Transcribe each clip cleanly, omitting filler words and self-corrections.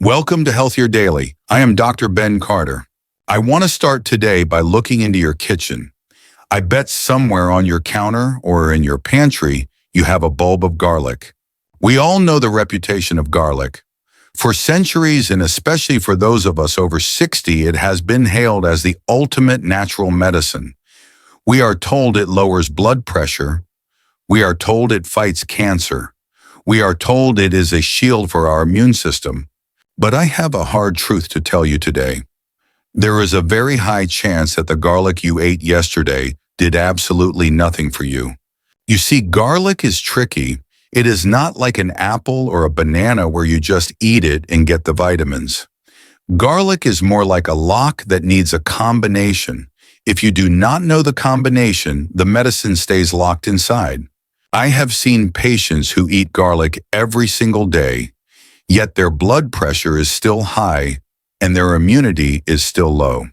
Welcome to Healthier Daily. I am Dr. Ben Carter. I want to start today by looking into your kitchen. I bet somewhere on your counter or in your pantry, you have a bulb of garlic. We all know the reputation of garlic. For centuries, and especially for those of us over 60, it has been hailed as the ultimate natural medicine. We are told it lowers blood pressure. We are told it fights cancer. We are told it is a shield for our immune system. But I have a hard truth to tell you today. There is a very high chance that the garlic you ate yesterday did absolutely nothing for you. You see, garlic is tricky. It is not like an apple or a banana where you just eat it and get the vitamins. Garlic is more like a lock that needs a combination. If you do not know the combination, the medicine stays locked inside. I have seen patients who eat garlic every single day, yet their blood pressure is still high and their immunity is still low.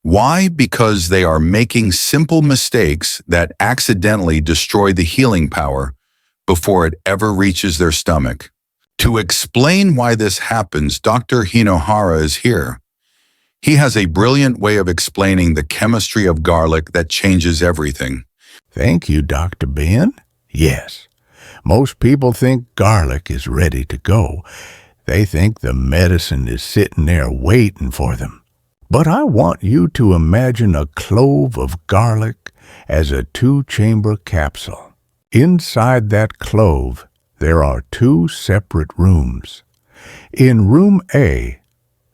Why? Because they are making simple mistakes that accidentally destroy the healing power before it ever reaches their stomach. To explain why this happens, Dr. Hinohara is here. He has a brilliant way of explaining the chemistry of garlic that changes everything. Thank you, Dr. Ben. Yes, most people think garlic is ready to go. They think the medicine is sitting there waiting for them. But I want you to imagine a clove of garlic as a 2-chamber capsule. Inside that clove, there are 2 separate rooms. In room A,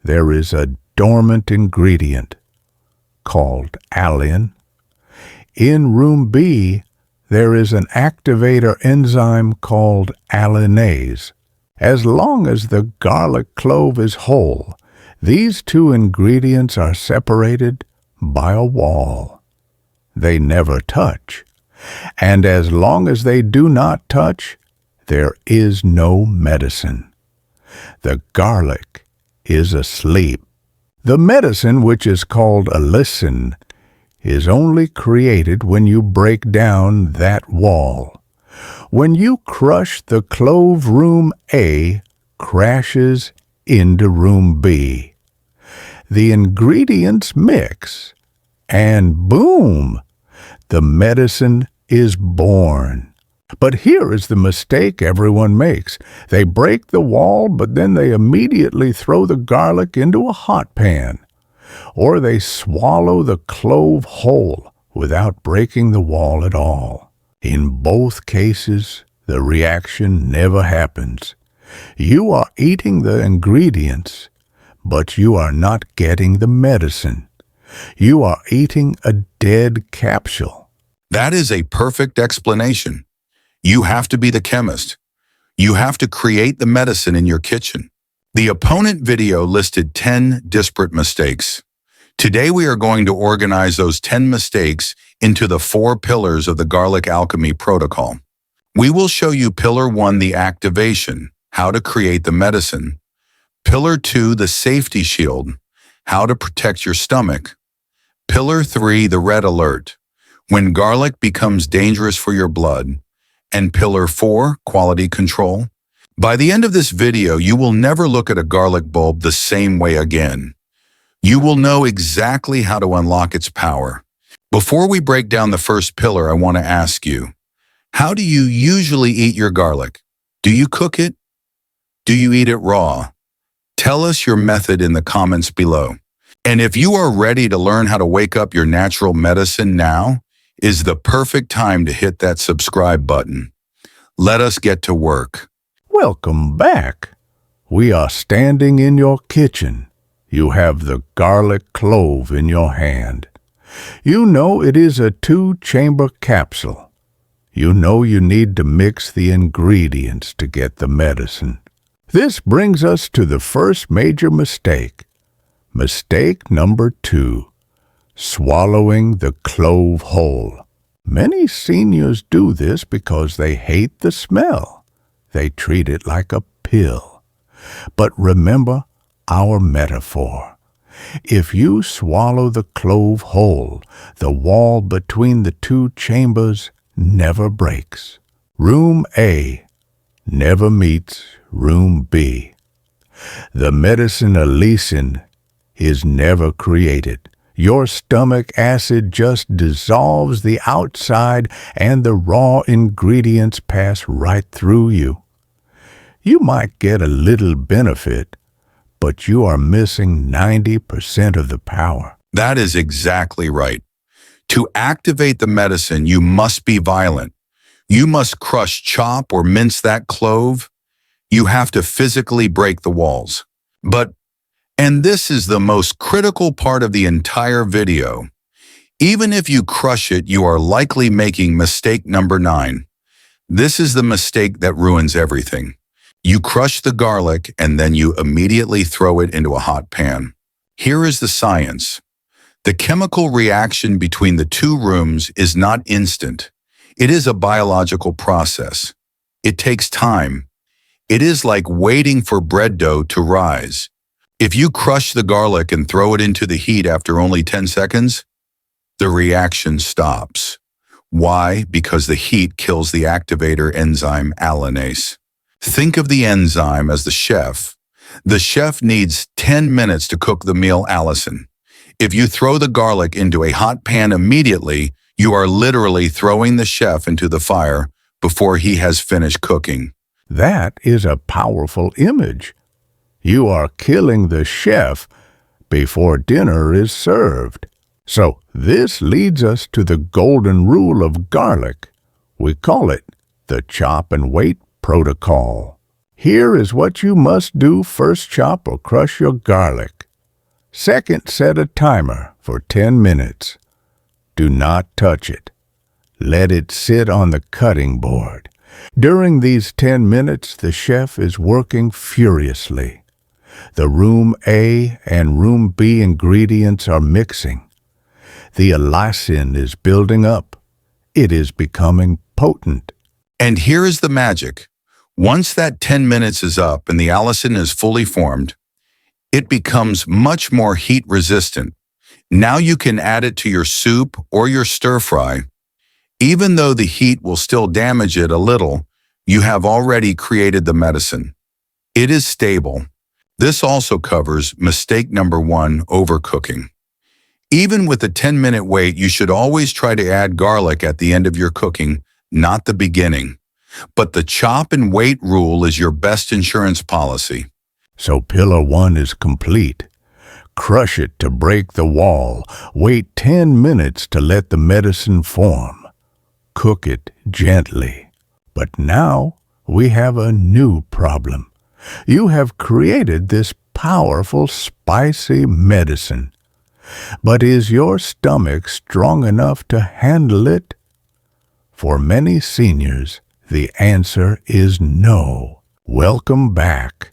there is a dormant ingredient called Allicin. In room B, there is an activator enzyme called allinase. As long as the garlic clove is whole, these 2 ingredients are separated by a wall. They never touch. And as long as they do not touch, there is no medicine. The garlic is asleep. The medicine, which is called Allicin, is only created when you break down that wall. When you crush, the clove, room A crashes into room B. The ingredients mix, and boom, the medicine is born. But here is the mistake everyone makes. They break the wall, but then they immediately throw the garlic into a hot pan. Or they swallow the clove whole without breaking the wall at all. In both cases, the reaction never happens. You are eating the ingredients, but you are not getting the medicine. You are eating a dead capsule. That is a perfect explanation. You have to be the chemist. You have to create the medicine in your kitchen. The opponent video listed 10 disparate mistakes. Today we are going to organize those 10 mistakes into the 4 pillars of the garlic alchemy protocol. We will show you Pillar 1, the activation, how to create the medicine. Pillar 2, the safety shield, how to protect your stomach. Pillar 3, the red alert, when garlic becomes dangerous for your blood. And Pillar 4, quality control. By the end of this video, you will never look at a garlic bulb the same way again. You will know exactly how to unlock its power. Before we break down the first pillar, I want to ask you, how do you usually eat your garlic? Do you cook it? Do you eat it raw? Tell us your method in the comments below. And if you are ready to learn how to wake up your natural medicine, now is the perfect time to hit that subscribe button. Let us get to work. Welcome back. We are standing in your kitchen. You have the garlic clove in your hand. You know it is a 2-chamber capsule. You know you need to mix the ingredients to get the medicine. This brings us to the first major mistake. Mistake number 2. Swallowing the clove whole. Many seniors do this because they hate the smell. They treat it like a pill. But remember our metaphor. If you swallow the clove whole, the wall between the 2 chambers never breaks. Room A never meets Room B. The medicine Allicin is never created. Your stomach acid just dissolves the outside and the raw ingredients pass right through you. You might get a little benefit, but you are missing 90% of the power. That is exactly right. To activate the medicine, you must be violent. You must crush, chop, or mince that clove. You have to physically break the walls. And this is the most critical part of the entire video. Even if you crush it, you are likely making mistake number 9. This is the mistake that ruins everything. You crush the garlic and then you immediately throw it into a hot pan. Here is the science. The chemical reaction between the two rooms is not instant. It is a biological process. It takes time. It is like waiting for bread dough to rise. If you crush the garlic and throw it into the heat after only 10 seconds, the reaction stops. Why? Because the heat kills the activator enzyme allinase. Think of the enzyme as the chef. The chef needs 10 minutes to cook the meal Allicin. If you throw the garlic into a hot pan immediately, you are literally throwing the chef into the fire before he has finished cooking. That is a powerful image. You are killing the chef before dinner is served. So this leads us to the golden rule of garlic. We call it the chop and wait protocol. Here is what you must do. First, chop or crush your garlic. Second, set a timer for 10 minutes. Do not touch it. Let it sit on the cutting board. During these 10 minutes, the chef is working furiously. The room A and room B ingredients are mixing. The Allicin is building up. It is becoming potent. And here is the magic. Once that 10 minutes is up and the Allicin is fully formed, it becomes much more heat resistant. Now you can add it to your soup or your stir fry. Even though the heat will still damage it a little, you have already created the medicine. It is stable. This also covers mistake number 1, overcooking. Even with the 10-minute wait, you should always try to add garlic at the end of your cooking, not the beginning. But the chop and wait rule is your best insurance policy. So pillar 1 is complete. Crush it to break the wall. Wait 10 minutes to let the medicine form. Cook it gently. But now we have a new problem. You have created this powerful, spicy medicine. But is your stomach strong enough to handle it? For many seniors, the answer is no. Welcome back.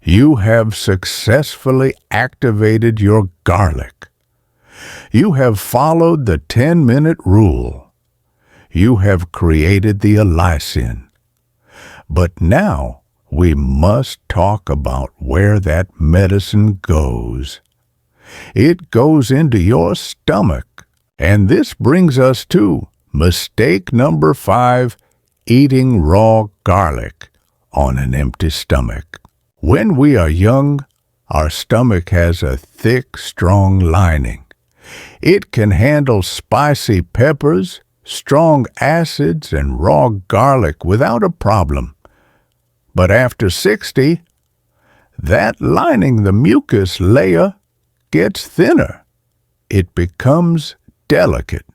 You have successfully activated your garlic. You have followed the 10-minute rule. You have created the Allicin. But now we must talk about where that medicine goes. It goes into your stomach. And this brings us to mistake number 5, eating raw garlic on an empty stomach. When we are young, our stomach has a thick, strong lining. It can handle spicy peppers, strong acids, and raw garlic without a problem. But after 60, that lining, the mucus layer, gets thinner. It becomes delicate.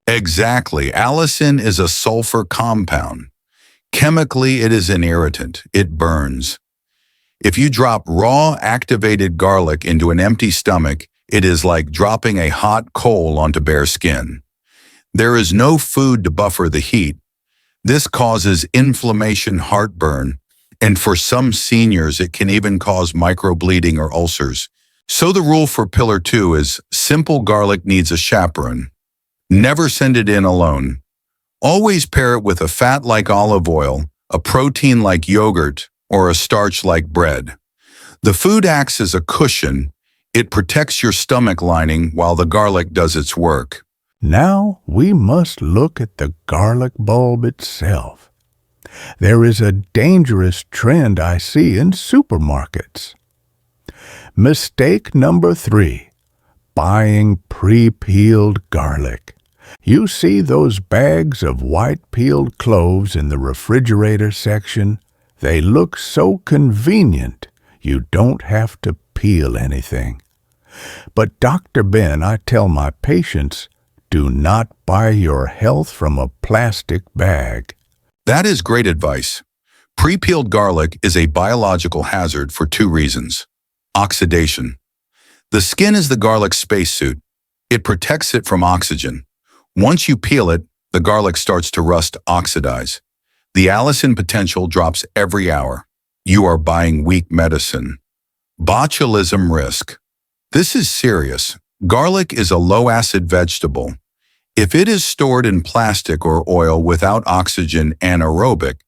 Exactly. Allicin is a sulfur compound. Chemically, it is an irritant. It burns. If you drop raw, activated garlic into an empty stomach, it is like dropping a hot coal onto bare skin. There is no food to buffer the heat. This causes inflammation, heartburn, and for some seniors, it can even cause microbleeding or ulcers. So the rule for pillar 2 is simple: garlic needs a chaperone. Never send it in alone. Always pair it with a fat like olive oil, a protein like yogurt, or a starch like bread. The food acts as a cushion. It protects your stomach lining while the garlic does its work. Now we must look at the garlic bulb itself. There is a dangerous trend I see in supermarkets. Mistake number 3, buying pre-peeled garlic. You see those bags of white-peeled cloves in the refrigerator section? They look so convenient, you don't have to peel anything. But Dr. Ben, I tell my patients, do not buy your health from a plastic bag. That is great advice. Pre-peeled garlic is a biological hazard for 2 reasons. Oxidation. The skin is the garlic spacesuit. It protects it from oxygen. Once you peel it, the garlic starts to rust, oxidize. The Allicin potential drops every hour. You are buying weak medicine. Botulism risk. This is serious. Garlic is a low-acid vegetable. If it is stored in plastic or oil without oxygen anaerobic,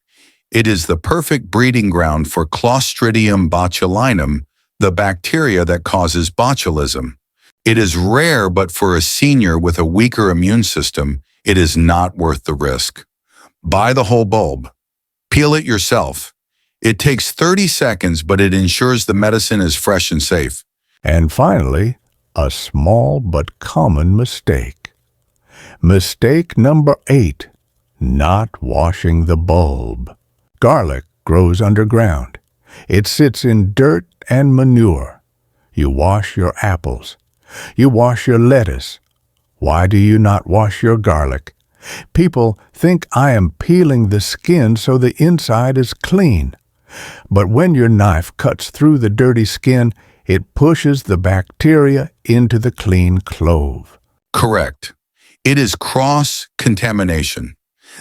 it is the perfect breeding ground for Clostridium botulinum, the bacteria that causes botulism. It is rare, but for a senior with a weaker immune system, it is not worth the risk. Buy the whole bulb. Peel it yourself. It takes 30 seconds, but it ensures the medicine is fresh and safe. And finally, a small but common mistake. Mistake number 8, not washing the bulb. Garlic grows underground. It sits in dirt and manure. You wash your apples. You wash your lettuce. Why do you not wash your garlic? People think I am peeling the skin so the inside is clean. But when your knife cuts through the dirty skin, it pushes the bacteria into the clean clove. Correct. It is cross-contamination.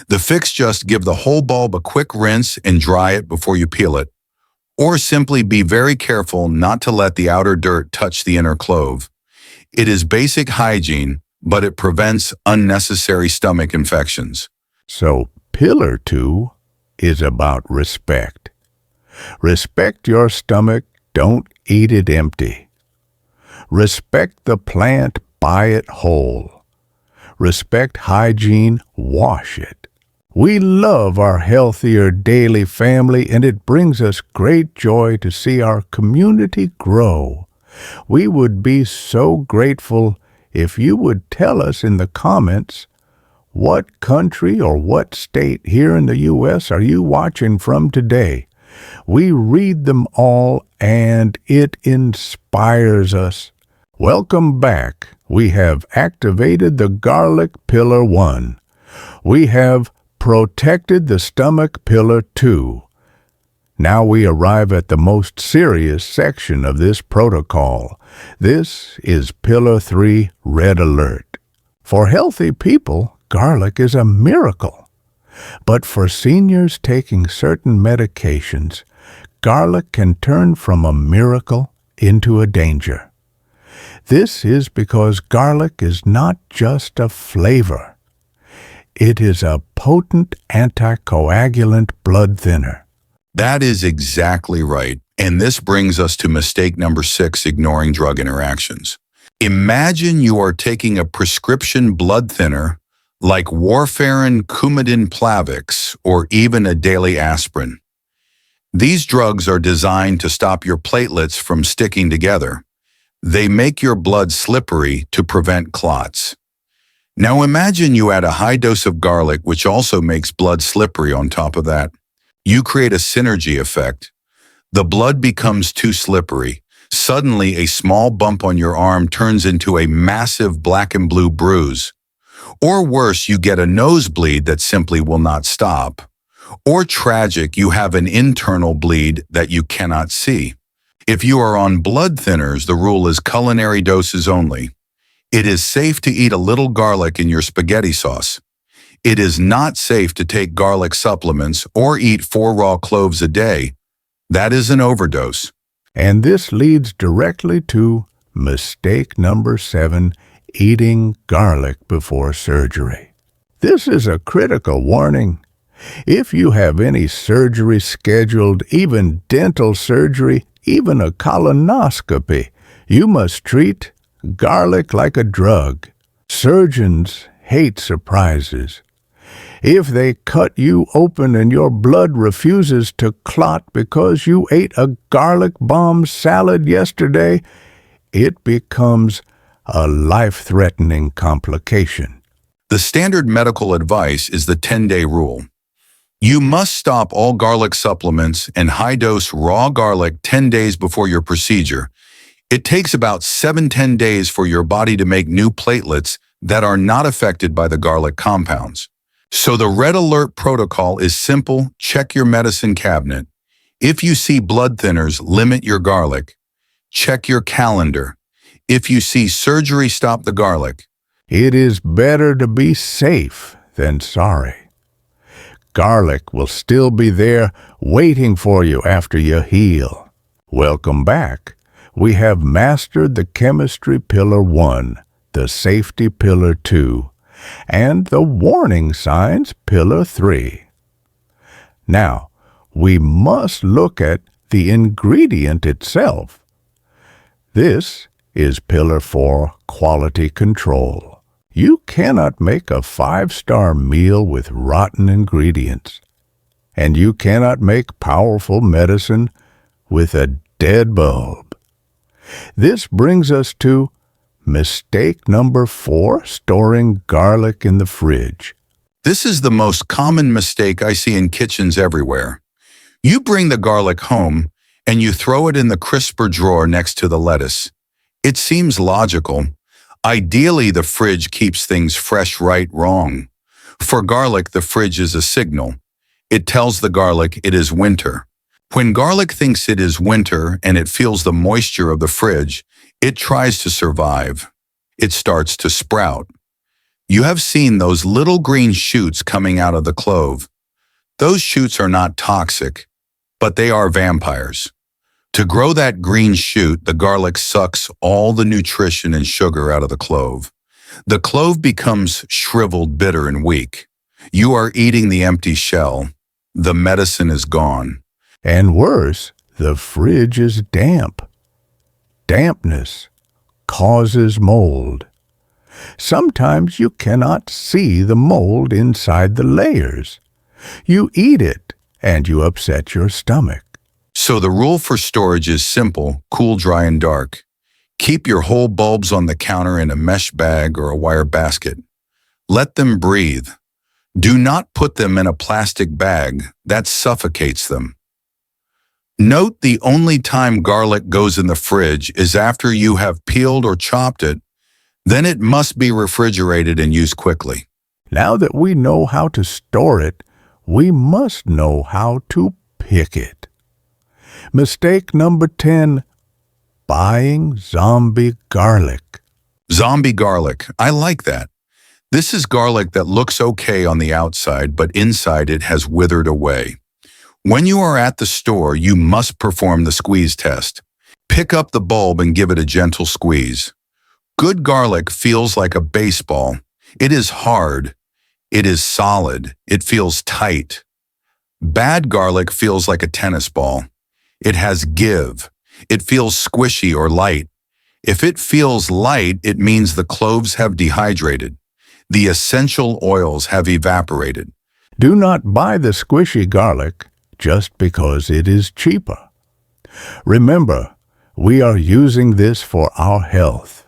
The fix: just give the whole bulb a quick rinse and dry it before you peel it. Or simply be very careful not to let the outer dirt touch the inner clove. It is basic hygiene, but it prevents unnecessary stomach infections. So, pillar 2 is about respect. Respect your stomach, don't eat it empty. Respect the plant, buy it whole. Respect hygiene, wash it. We love our Healthier Daily family, and it brings us great joy to see our community grow. We would be so grateful if you would tell us in the comments what country or what state here in the U.S. are you watching from today. We read them all, and it inspires us. Welcome back. We have activated the garlic pillar 1. We have protected the stomach pillar 2. Now we arrive at the most serious section of this protocol. This is pillar 3, red alert. For healthy people, garlic is a miracle. But for seniors taking certain medications, garlic can turn from a miracle into a danger. This is because garlic is not just a flavor. It is a potent anticoagulant blood thinner. That is exactly right. And this brings us to mistake number 6, ignoring drug interactions. Imagine you are taking a prescription blood thinner like warfarin, Coumadin, Plavix, or even a daily aspirin. These drugs are designed to stop your platelets from sticking together. They make your blood slippery to prevent clots. Now imagine you add a high dose of garlic, which also makes blood slippery on top of that. You create a synergy effect. The blood becomes too slippery. Suddenly, a small bump on your arm turns into a massive black and blue bruise. Or worse, you get a nosebleed that simply will not stop. Or tragic, you have an internal bleed that you cannot see. If you are on blood thinners, the rule is culinary doses only. It is safe to eat a little garlic in your spaghetti sauce. It is not safe to take garlic supplements or eat 4 raw cloves a day. That is an overdose. And this leads directly to mistake number 7, eating garlic before surgery. This is a critical warning. If you have any surgery scheduled, even dental surgery, even a colonoscopy, you must treat garlic like a drug. Surgeons hate surprises. If they cut you open and your blood refuses to clot because you ate a garlic bomb salad yesterday, it becomes a life-threatening complication. The standard medical advice is the 10-day rule. You must stop all garlic supplements and high-dose raw garlic 10 days before your procedure. It takes about 7-10 days for your body to make new platelets that are not affected by the garlic compounds. So the red alert protocol is simple. Check your medicine cabinet. If you see blood thinners, limit your garlic. Check your calendar. If you see surgery, stop the garlic. It is better to be safe than sorry. Garlic will still be there waiting for you after you heal. Welcome back. We have mastered the chemistry pillar 1, the safety pillar 2, and the warning signs pillar 3. Now, we must look at the ingredient itself. This is pillar 4, quality control. You cannot make a 5-star meal with rotten ingredients, and you cannot make powerful medicine with a dead bulb. This brings us to mistake number 4, storing garlic in the fridge. This is the most common mistake I see in kitchens everywhere. You bring the garlic home and you throw it in the crisper drawer next to the lettuce. It seems logical. Ideally, the fridge keeps things fresh, right? Wrong. For garlic, the fridge is a signal. It tells the garlic it is winter. When garlic thinks it is winter and it feels the moisture of the fridge, it tries to survive. It starts to sprout. You have seen those little green shoots coming out of the clove. Those shoots are not toxic, but they are vampires. To grow that green shoot, the garlic sucks all the nutrition and sugar out of the clove. The clove becomes shriveled, bitter, and weak. You are eating the empty shell. The medicine is gone. And worse, the fridge is damp. Dampness causes mold. Sometimes you cannot see the mold inside the layers. You eat it, and you upset your stomach. So the rule for storage is simple: cool, dry, and dark. Keep your whole bulbs on the counter in a mesh bag or a wire basket. Let them breathe. Do not put them in a plastic bag. That suffocates them. Note, the only time garlic goes in the fridge is after you have peeled or chopped it. Then it must be refrigerated and used quickly. Now that we know how to store it, we must know how to pick it. Mistake number 10, buying zombie garlic. Zombie garlic. I like that. This is garlic that looks okay on the outside, but inside it has withered away. When you are at the store, you must perform the squeeze test. Pick up the bulb and give it a gentle squeeze. Good garlic feels like a baseball. It is hard. It is solid. It feels tight. Bad garlic feels like a tennis ball. It has give. It feels squishy or light. If it feels light, it means the cloves have dehydrated. The essential oils have evaporated. Do not buy the squishy garlic just because it is cheaper. Remember, we are using this for our health.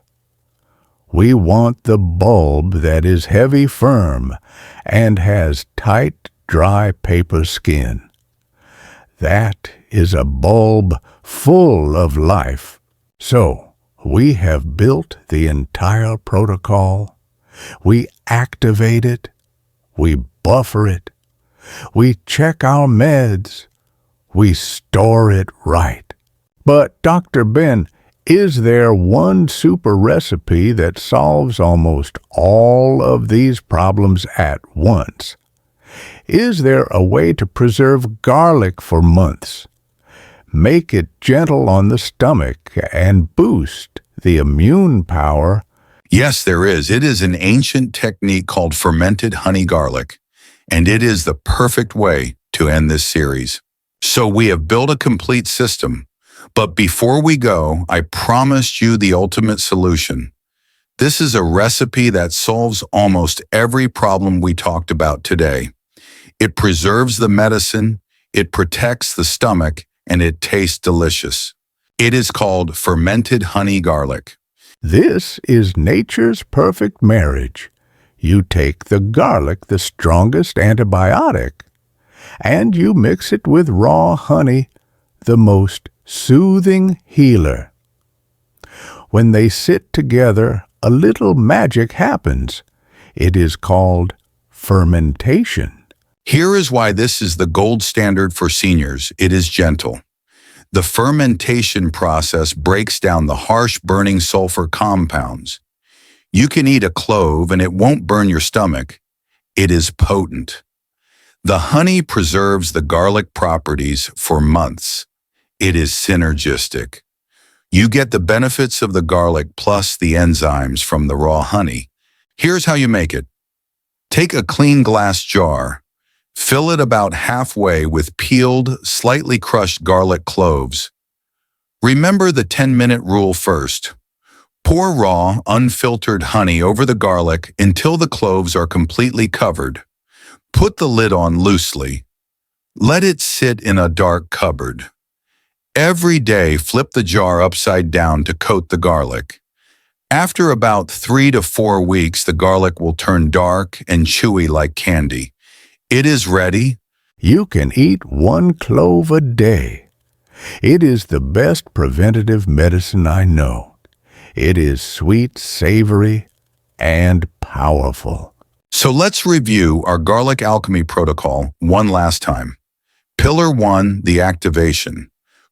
We want the bulb that is heavy, firm, and has tight, dry paper skin. That is a bulb full of life. So, we have built the entire protocol. We activate it. We buffer it. We check our meds. We store it right. But, Dr. Ben, is there one super recipe that solves almost all of these problems at once? Is there a way to preserve garlic for months, make it gentle on the stomach, and boost the immune power? Yes, there is. It is an ancient technique called fermented honey garlic, and it is the perfect way to end this series. So we have built a complete system. But before we go, I promised you the ultimate solution. This is a recipe that solves almost every problem we talked about today. It preserves the medicine, it protects the stomach, and it tastes delicious. It is called fermented honey garlic. This is nature's perfect marriage. You take the garlic, the strongest antibiotic, and you mix it with raw honey, the most soothing healer. When they sit together, a little magic happens. It is called fermentation. Here is why this is the gold standard for seniors. It is gentle. The fermentation process breaks down the harsh burning sulfur compounds. You can eat a clove and it won't burn your stomach. It is potent. The honey preserves the garlic properties for months. It is synergistic. You get the benefits of the garlic plus the enzymes from the raw honey. Here's how you make it. Take a clean glass jar. Fill it about halfway with peeled, slightly crushed garlic cloves. Remember the 10-minute rule first. Pour raw, unfiltered honey over the garlic until the cloves are completely covered. Put the lid on loosely. Let it sit in a dark cupboard. Every day, flip the jar upside down to coat the garlic. After about 3 to 4 weeks, the garlic will turn dark and chewy like candy. It is ready. You can eat 1 clove a day. It is the best preventative medicine I know. It is sweet, savory, and powerful. So let's review our garlic alchemy protocol one last time. Pillar 1, the activation.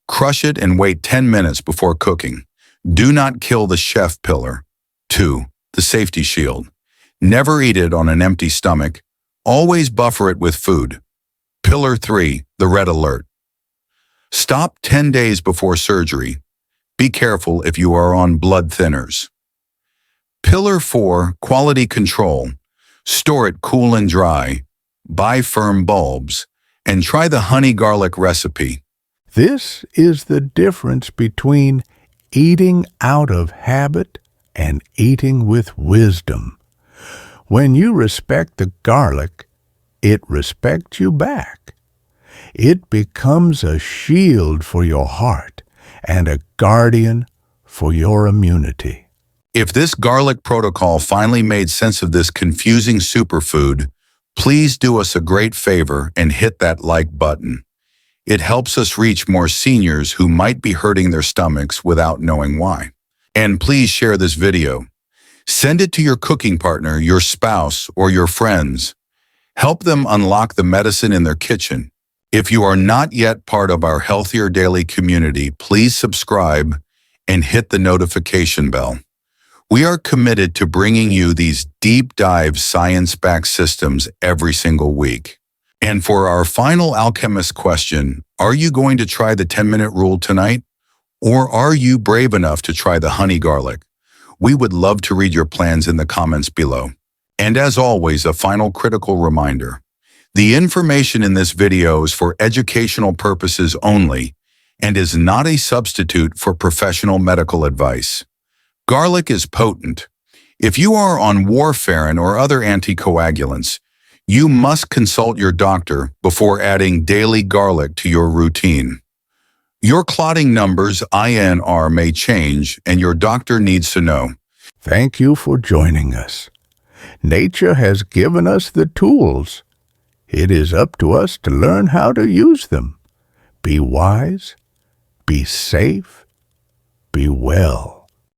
Crush it and wait 10 minutes before cooking. Do not kill the chef pillar. 2, the safety shield. Never eat it on an empty stomach. Always buffer it with food. Pillar 3, the red alert. Stop 10 days before surgery. Be careful if you are on blood thinners. Pillar 4, quality control. Store it cool and dry. Buy firm bulbs. And try the honey garlic recipe. This is the difference between eating out of habit and eating with wisdom. When you respect the garlic, it respects you back. It becomes a shield for your heart and a guardian for your immunity. If this garlic protocol finally made sense of this confusing superfood, please do us a great favor and hit that like button. It helps us reach more seniors who might be hurting their stomachs without knowing why. And please share this video. Send it to your cooking partner, your spouse, or your friends. Help them unlock the medicine in their kitchen. If you are not yet part of our Healthier Daily community, please subscribe and hit the notification bell. We are committed to bringing you these deep dive science-backed systems every single week. And for our final alchemist question, are you going to try the 10-minute rule tonight? Or are you brave enough to try the honey garlic? We would love to read your plans in the comments below. And as always, a final critical reminder. The information in this video is for educational purposes only and is not a substitute for professional medical advice. Garlic is potent. If you are on warfarin or other anticoagulants, you must consult your doctor before adding daily garlic to your routine. Your clotting numbers, INR, may change, and your doctor needs to know. Thank you for joining us. Nature has given us the tools. It is up to us to learn how to use them. Be wise, be safe, be well.